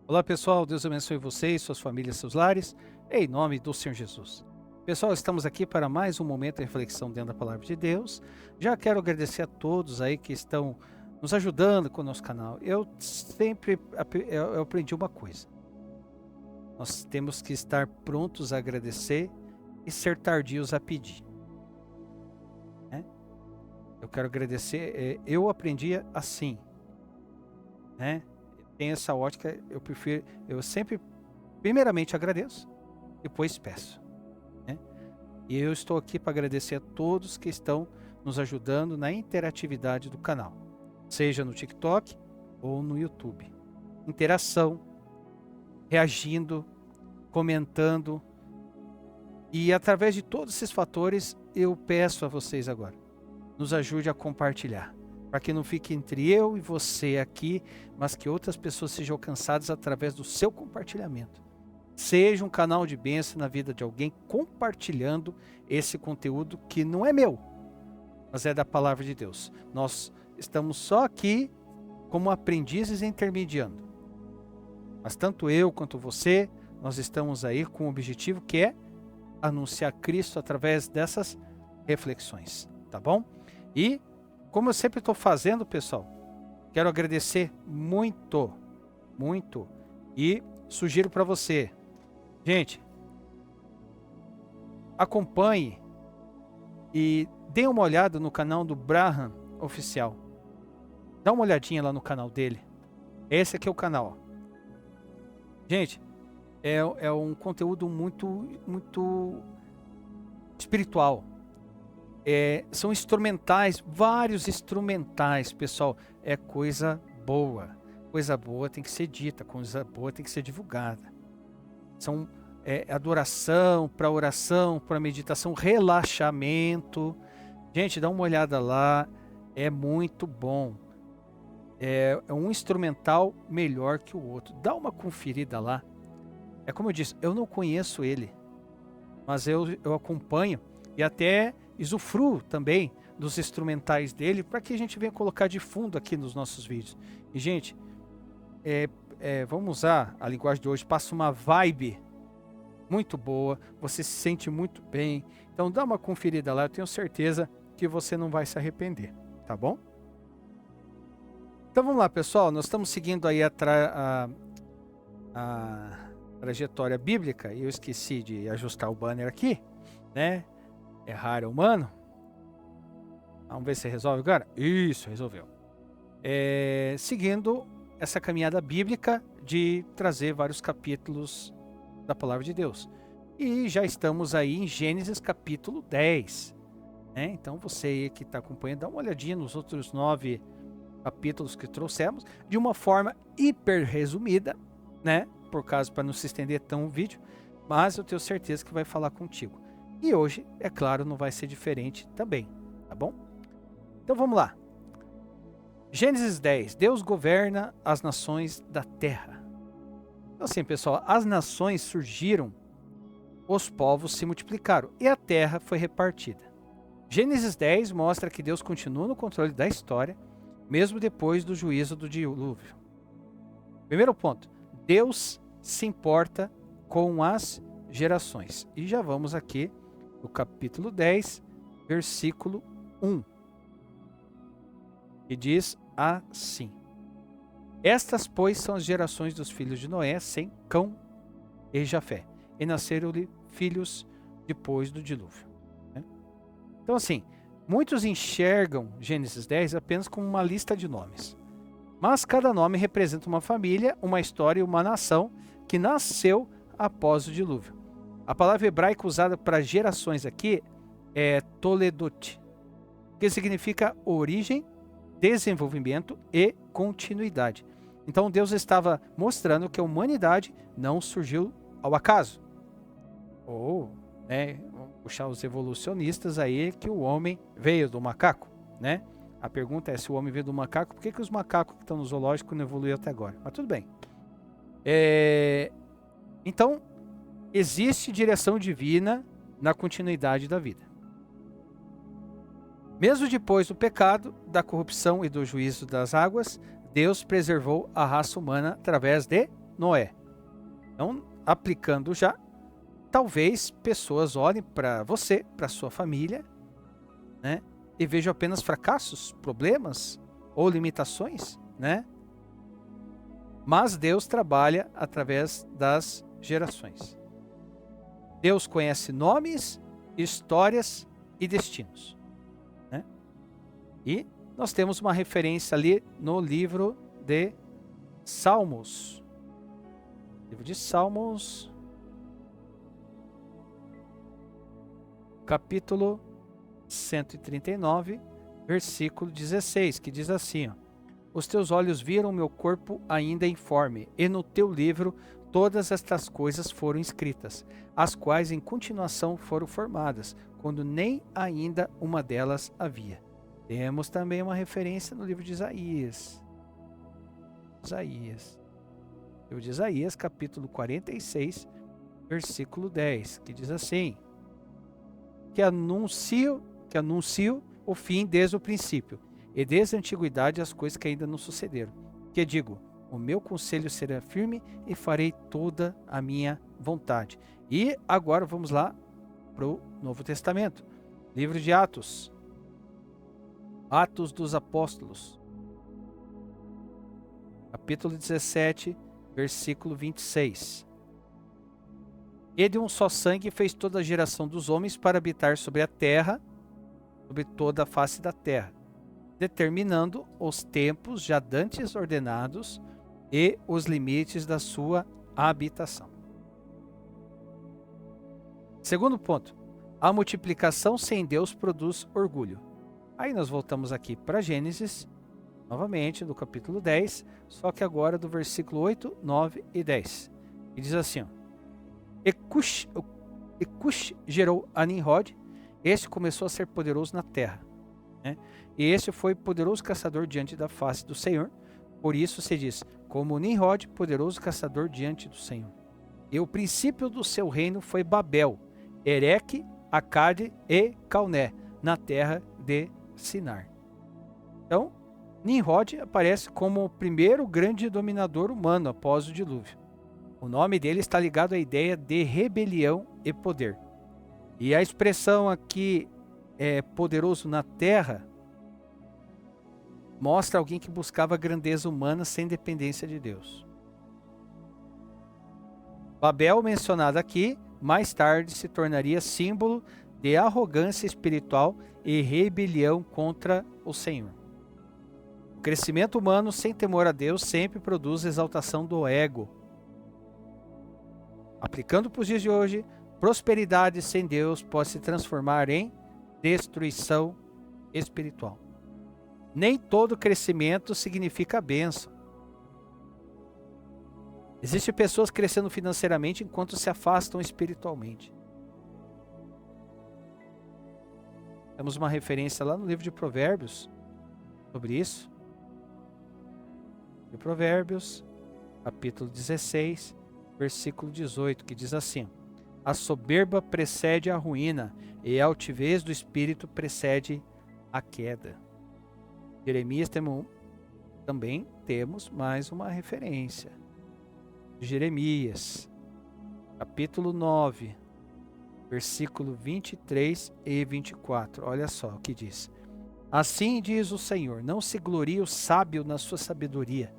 Olá pessoal, Deus abençoe vocês, suas famílias, seus lares, em nome do Senhor Jesus. Pessoal, estamos aqui para mais um momento de reflexão dentro da Palavra de Deus. Já quero agradecer a todos aí que estão nos ajudando com o nosso canal. Eu sempre eu aprendi uma coisa: nós temos que estar prontos a agradecer e ser tardios a pedir, né? Eu quero agradecer, eu aprendi assim, né? Tem essa ótica, eu sempre, primeiramente agradeço, depois peço, né? E eu estou aqui para agradecer a todos que estão nos ajudando na interatividade do canal, seja no TikTok ou no YouTube. Interação, reagindo, comentando, e através de todos esses fatores, eu peço a vocês agora, nos ajude a compartilhar, para que não fique entre eu e você aqui, mas que outras pessoas sejam alcançadas através do seu compartilhamento. Seja um canal de bênção na vida de alguém compartilhando esse conteúdo que não é meu, mas é da palavra de Deus. Nós estamos só aqui como aprendizes intermediando. Mas tanto eu quanto você, nós estamos aí com o objetivo que é anunciar Cristo através dessas reflexões, tá bom? E como eu sempre estou fazendo, pessoal, quero agradecer muito, muito, e sugiro para você, gente, acompanhe e dê uma olhada no canal do Braham Oficial. Dá uma olhadinha lá no canal dele. Esse aqui é o canal. Gente, é um conteúdo muito espiritual. São instrumentais, vários instrumentais, pessoal. É coisa boa. Coisa boa tem que ser dita, coisa boa tem que ser divulgada. São adoração, para oração, para meditação, relaxamento. Gente, dá uma olhada lá, é muito bom. É um instrumental melhor que o outro. Dá uma conferida lá. É como eu disse, eu não conheço ele, mas eu acompanho e até usufruo também dos instrumentais dele para que a gente venha colocar de fundo aqui nos nossos vídeos. E gente, vamos usar a linguagem de hoje, passa uma vibe muito boa, você se sente muito bem. Então dá uma conferida lá, eu tenho certeza que você não vai se arrepender, tá bom? Então vamos lá, pessoal, nós estamos seguindo aí a trajetória bíblica, e eu esqueci de ajustar o banner aqui, né? Errar é humano. Vamos ver se resolve agora. Isso, resolveu. Seguindo essa caminhada bíblica de trazer vários capítulos da palavra de Deus. E já estamos aí em Gênesis capítulo 10. Né? Então você aí que está acompanhando, dá uma olhadinha nos outros 9 capítulos que trouxemos, de uma forma hiper resumida, né? Por caso, para não se estender tão o vídeo, mas eu tenho certeza que vai falar contigo. E hoje, é claro, não vai ser diferente também, tá bom? Então vamos lá. Gênesis 10. Deus governa as nações da terra. Então assim, pessoal, as nações surgiram, os povos se multiplicaram e a terra foi repartida. Gênesis 10 mostra que Deus continua no controle da história, mesmo depois do juízo do dilúvio. Primeiro ponto, Deus se importa com as gerações. E já vamos aqui no capítulo 10, versículo 1. E diz assim: Estas, pois, são as gerações dos filhos de Noé, Sem, Cão e Jafé. E nasceram-lhe filhos depois do dilúvio. Então assim, muitos enxergam Gênesis 10 apenas como uma lista de nomes. Mas cada nome representa uma família, uma história e uma nação que nasceu após o dilúvio. A palavra hebraica usada para gerações aqui é Toledot, que significa origem, desenvolvimento e continuidade. Então Deus estava mostrando que a humanidade não surgiu ao acaso. Ou, vamos puxar os evolucionistas aí, que o homem veio do macaco, né? A pergunta é, se o homem veio do macaco, por que os macacos que estão no zoológico não evoluíram até agora? Mas tudo bem. Então, existe direção divina na continuidade da vida. Mesmo depois do pecado, da corrupção e do juízo das águas, Deus preservou a raça humana através de Noé. Então, aplicando já, talvez pessoas olhem para você, para sua família, né, e vejam apenas fracassos, problemas ou limitações, né? Mas Deus trabalha através das gerações. Deus conhece nomes, histórias e destinos, né? E nós temos uma referência ali no livro de Salmos. Livro de Salmos, capítulo 139, versículo 16, que diz assim, ó: Os teus olhos viram meu corpo ainda informe, e no teu livro todas estas coisas foram escritas, as quais em continuação foram formadas, quando nem ainda uma delas havia. Temos também uma referência no livro de Isaías. Livro de Isaías, capítulo 46, versículo 10, que diz assim: que anuncio o fim desde o princípio, e desde a antiguidade as coisas que ainda não sucederam. Que digo, o meu conselho será firme e farei toda a minha vontade. E agora vamos lá para o Novo Testamento. Livro de Atos. Atos dos Apóstolos. Capítulo 17, versículo 26. E de um só sangue fez toda a geração dos homens para habitar sobre a terra, sobre toda a face da terra, determinando os tempos já dantes ordenados e os limites da sua habitação. Segundo ponto, a multiplicação sem Deus produz orgulho. Aí nós voltamos aqui para Gênesis, novamente, do capítulo 10, só que agora do versículo 8, 9 e 10. E diz assim, ó: E Cush gerou a Nimrod, este começou a ser poderoso na terra, né? E este foi poderoso caçador diante da face do Senhor, por isso se diz, como Nimrod, poderoso caçador diante do Senhor. E o princípio do seu reino foi Babel, Ereque, Acade e Calné, na terra de Sinar. Então, Nimrod aparece como o primeiro grande dominador humano após o dilúvio. O nome dele está ligado à ideia de rebelião e poder. E a expressão aqui, poderoso na terra, mostra alguém que buscava grandeza humana sem dependência de Deus. Babel, mencionado aqui, mais tarde se tornaria símbolo de arrogância espiritual e rebelião contra o Senhor. O crescimento humano sem temor a Deus sempre produz exaltação do ego. Aplicando para os dias de hoje, prosperidade sem Deus pode se transformar em destruição espiritual. Nem todo crescimento significa bênção. Existem pessoas crescendo financeiramente enquanto se afastam espiritualmente. Temos uma referência lá no livro de Provérbios sobre isso. De Provérbios, capítulo 16, versículo 18, que diz assim: A soberba precede a ruína, e a altivez do espírito precede a queda. Jeremias também temos mais uma referência. Jeremias, capítulo 9, versículo 23 e 24. Olha só o que diz. Assim diz o Senhor, não se glorie o sábio na sua sabedoria,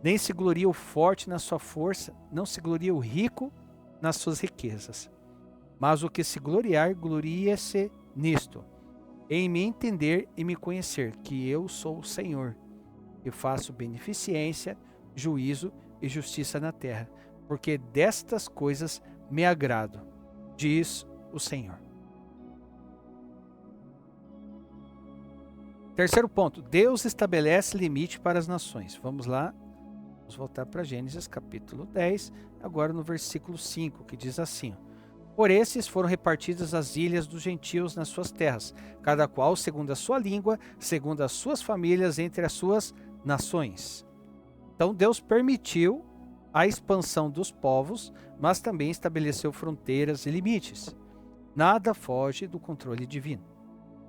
nem se glorie o forte na sua força, não se glorie o rico nas suas riquezas. Mas o que se gloriar, glorie-se nisto, em me entender e me conhecer, que eu sou o Senhor, que faço beneficência, juízo e justiça na terra, porque destas coisas me agrado, diz o Senhor. Terceiro ponto, Deus estabelece limite para as nações. Vamos lá, vamos voltar para Gênesis capítulo 10, agora no versículo 5, que diz assim: Por esses foram repartidas as ilhas dos gentios nas suas terras, cada qual segundo a sua língua, segundo as suas famílias entre as suas nações. Então Deus permitiu a expansão dos povos, mas também estabeleceu fronteiras e limites. Nada foge do controle divino.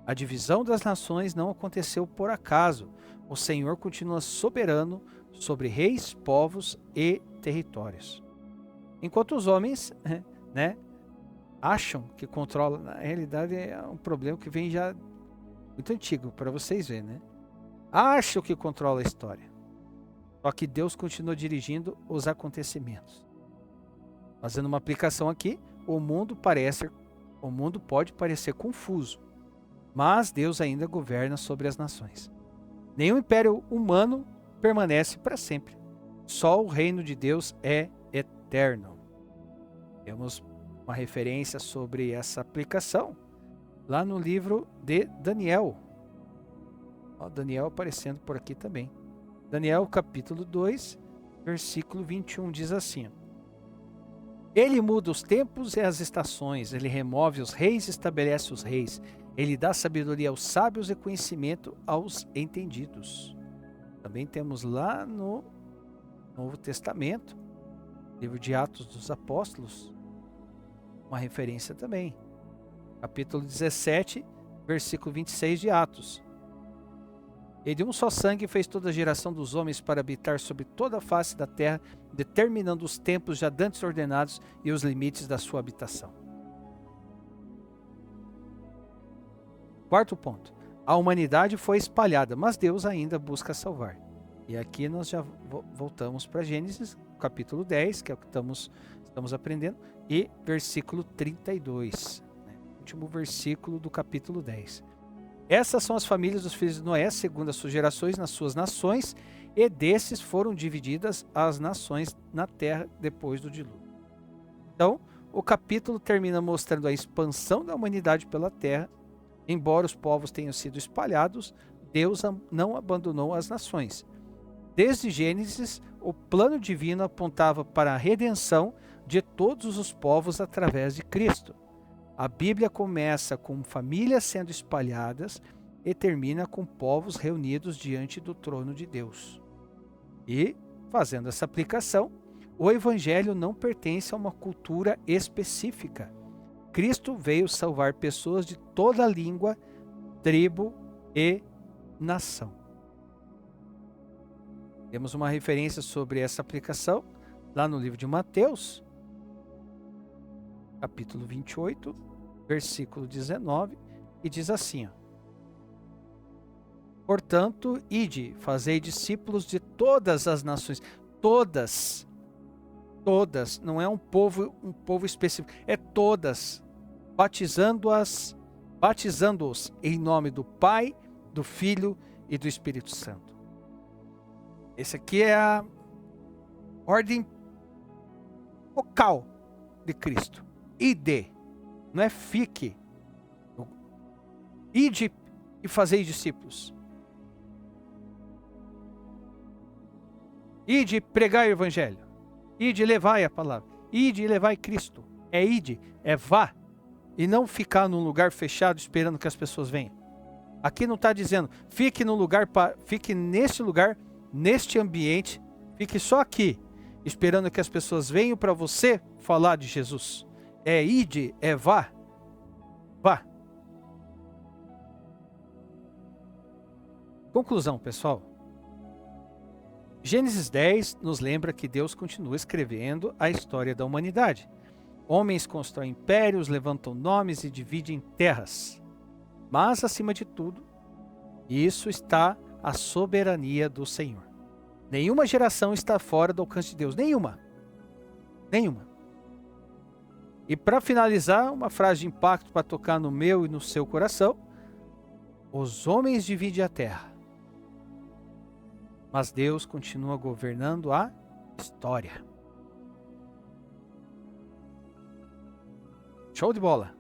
A divisão das nações não aconteceu por acaso. O Senhor continua soberano sobre reis, povos e territórios. Enquanto os homens, né, acham que controlam, na realidade é um problema que vem já muito antigo, para vocês verem, né? Acham que controla a história. Só que Deus continua dirigindo os acontecimentos. Fazendo uma aplicação aqui, o mundo pode parecer confuso, mas Deus ainda governa sobre as nações. Nenhum império humano permanece para sempre. Só o reino de Deus é eterno. Temos uma referência sobre essa aplicação lá no livro de Daniel. Ó, Daniel aparecendo por aqui também. Daniel capítulo 2, versículo 21 diz assim: Ele muda os tempos e as estações, ele remove os reis e estabelece os reis. Ele dá sabedoria aos sábios e conhecimento aos entendidos. Também temos lá no Novo Testamento, livro de Atos dos Apóstolos, uma referência também. Capítulo 17, versículo 26 de Atos. E de um só sangue fez toda a geração dos homens para habitar sobre toda a face da terra, determinando os tempos já dantes ordenados e os limites da sua habitação. Quarto ponto. A humanidade foi espalhada, mas Deus ainda busca salvar. E aqui nós já voltamos para Gênesis, capítulo 10, que é o que estamos aprendendo, e versículo 32, né? Último versículo do capítulo 10. Essas são as famílias dos filhos de Noé, segundo as suas gerações, nas suas nações, e desses foram divididas as nações na terra depois do dilúvio. Então, o capítulo termina mostrando a expansão da humanidade pela terra. Embora os povos tenham sido espalhados, Deus não abandonou as nações. Desde Gênesis, o plano divino apontava para a redenção de todos os povos através de Cristo. A Bíblia começa com famílias sendo espalhadas e termina com povos reunidos diante do trono de Deus. E, fazendo essa aplicação, o Evangelho não pertence a uma cultura específica. Cristo veio salvar pessoas de toda língua, tribo e nação. Temos uma referência sobre essa aplicação lá no livro de Mateus, capítulo 28, versículo 19, e diz assim: Portanto, ide, fazei discípulos de todas as nações, todas, não é um povo específico, é todas, batizando-os em nome do Pai, do Filho e do Espírito Santo. Esse aqui é a ordem focal de Cristo. Ide, não é fique. Ide e fazei discípulos. Ide pregar o Evangelho. Ide e levai a palavra. Ide e levai Cristo. É ide, é vá. E não ficar num lugar fechado esperando que as pessoas venham. Aqui não está dizendo, fique no lugar, fique neste lugar, neste ambiente, fique só aqui, esperando que as pessoas venham para você falar de Jesus. É ide, é vá. Vá. Conclusão, pessoal. Gênesis 10 nos lembra que Deus continua escrevendo a história da humanidade. Homens constroem impérios, levantam nomes e dividem terras. Mas, acima de tudo, isso está a soberania do Senhor. Nenhuma geração está fora do alcance de Deus. Nenhuma. E para finalizar, uma frase de impacto para tocar no meu e no seu coração. Os homens dividem a terra, mas Deus continua governando a história. Show de bola!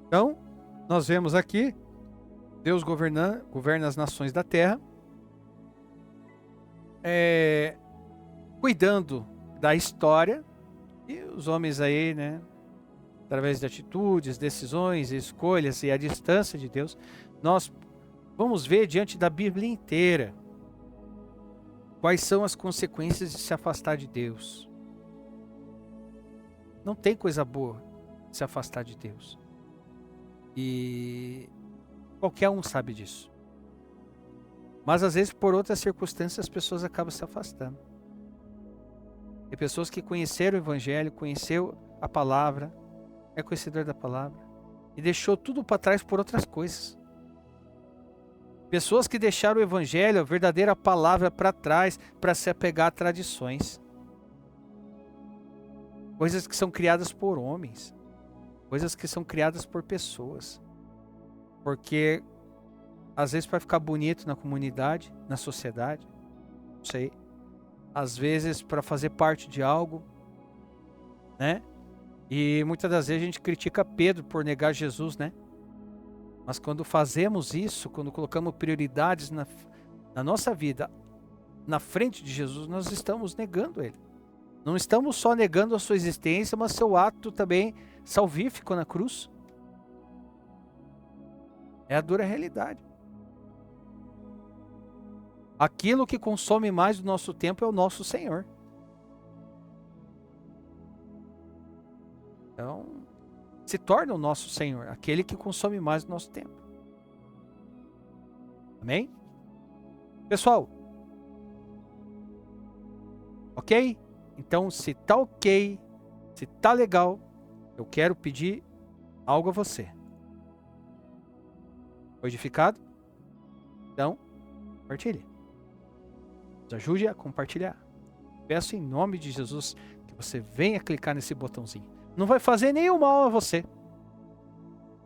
Então, nós vemos aqui, Deus governa as nações da terra, cuidando da história, e os homens aí, né, através de atitudes, decisões, escolhas e a distância de Deus, nós vamos ver diante da Bíblia inteira quais são as consequências de se afastar de Deus. Não tem coisa boa de se afastar de Deus. E qualquer um sabe disso. Mas às vezes por outras circunstâncias as pessoas acabam se afastando. Tem pessoas que conheceram o Evangelho, conheceu a palavra, é conhecedor da palavra, e deixou tudo para trás por outras coisas. Pessoas que deixaram o Evangelho, a verdadeira palavra, para trás, para se apegar a tradições. Coisas que são criadas por homens. Coisas que são criadas por pessoas. Porque, às vezes, para ficar bonito na comunidade, na sociedade, não sei. Às vezes, para fazer parte de algo, né? E muitas das vezes a gente critica Pedro por negar Jesus, né? Mas quando fazemos isso, quando colocamos prioridades na nossa vida, na frente de Jesus, nós estamos negando Ele. Não estamos só negando a sua existência, mas seu ato também salvífico na cruz. É a dura realidade. Aquilo que consome mais do nosso tempo é o nosso Senhor. Então, se torna o nosso Senhor, aquele que consome mais do nosso tempo. Amém? Pessoal, ok? Então, se tá ok, se tá legal, eu quero pedir algo a você. Foi edificado? Então, compartilhe. Nos ajude a compartilhar. Peço em nome de Jesus que você venha clicar nesse botãozinho. Não vai fazer nenhum mal a você.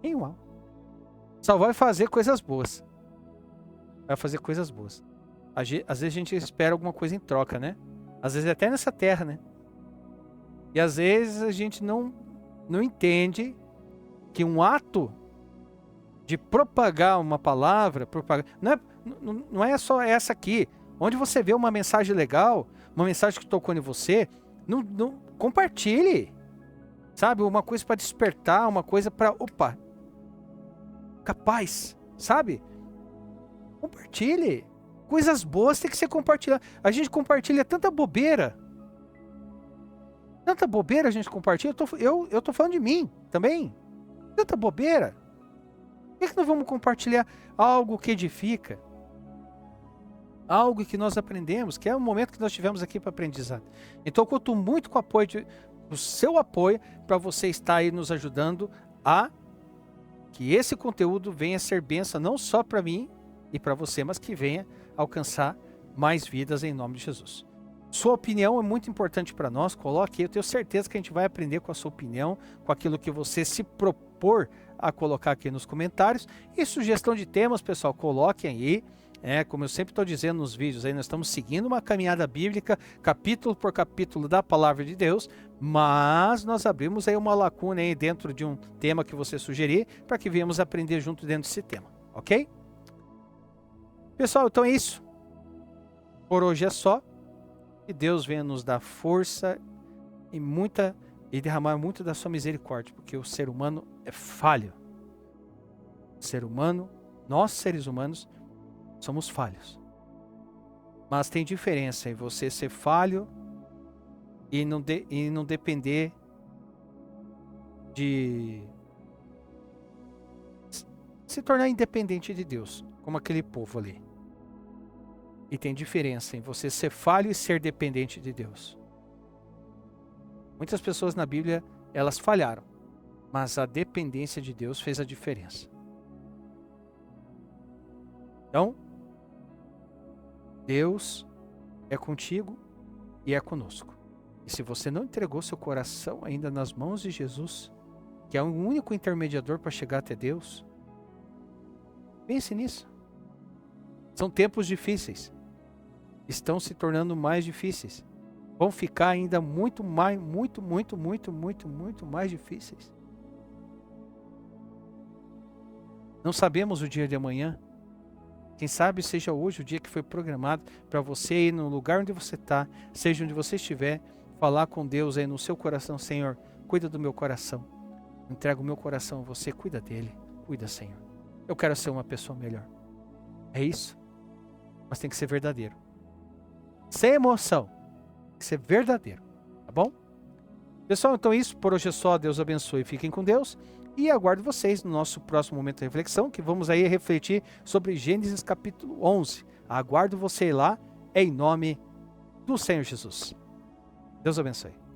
Nenhum mal. Só vai fazer coisas boas. Vai fazer coisas boas. Às vezes a gente espera alguma coisa em troca, né? Às vezes até nessa terra, né? E às vezes a gente não entende que um ato de propagar uma palavra, não é só essa aqui. Onde você vê uma mensagem legal, uma mensagem que tocou em você, não compartilhe. Sabe? Uma coisa para despertar, uma coisa para, capaz, sabe? Compartilhe. Coisas boas tem que ser compartilhadas. A gente compartilha tanta bobeira. Tanta bobeira a gente compartilha. Eu tô falando de mim também. Tanta bobeira. Por que não vamos compartilhar algo que edifica? Algo que nós aprendemos, que é o momento que nós tivemos aqui para aprendizado. Então eu conto muito com o seu apoio para você estar aí nos ajudando a que esse conteúdo venha a ser bênção não só para mim e para você, mas que venha alcançar mais vidas em nome de Jesus. Sua opinião é muito importante para nós, coloque aí, eu tenho certeza que a gente vai aprender com a sua opinião, com aquilo que você se propor a colocar aqui nos comentários. E sugestão de temas, pessoal, coloquem aí. Como eu sempre estou dizendo nos vídeos, aí nós estamos seguindo uma caminhada bíblica, capítulo por capítulo da Palavra de Deus, mas nós abrimos aí uma lacuna aí dentro de um tema que você sugerir, para que venhamos aprender junto dentro desse tema, ok? Pessoal, então é isso. Por hoje é só. Que Deus venha nos dar força e derramar muito da sua misericórdia, porque o ser humano é falho. O ser humano, nós seres humanos, somos falhos. Mas tem diferença em você ser falho e não depender de se tornar independente de Deus, como aquele povo ali. E tem diferença em você ser falho e ser dependente de Deus. Muitas pessoas na Bíblia, elas falharam, mas a dependência de Deus fez a diferença. Então, Deus é contigo e é conosco. E se você não entregou seu coração ainda nas mãos de Jesus, que é o único intermediador para chegar até Deus, pense nisso. São tempos difíceis. Estão se tornando mais difíceis. Vão ficar ainda muito mais difíceis. Não sabemos o dia de amanhã. Quem sabe seja hoje o dia que foi programado para você ir no lugar onde você está, seja onde você estiver, falar com Deus aí no seu coração. Senhor, cuida do meu coração. Entrego o meu coração a você, cuida dele. Cuida, Senhor. Eu quero ser uma pessoa melhor. É isso. Mas tem que ser verdadeiro. Sem emoção. Tem que ser verdadeiro. Tá bom? Pessoal, então é isso. Por hoje é só. Deus abençoe. Fiquem com Deus. E aguardo vocês no nosso próximo momento de reflexão, que vamos aí refletir sobre Gênesis capítulo 11. Aguardo você lá em nome do Senhor Jesus. Deus abençoe.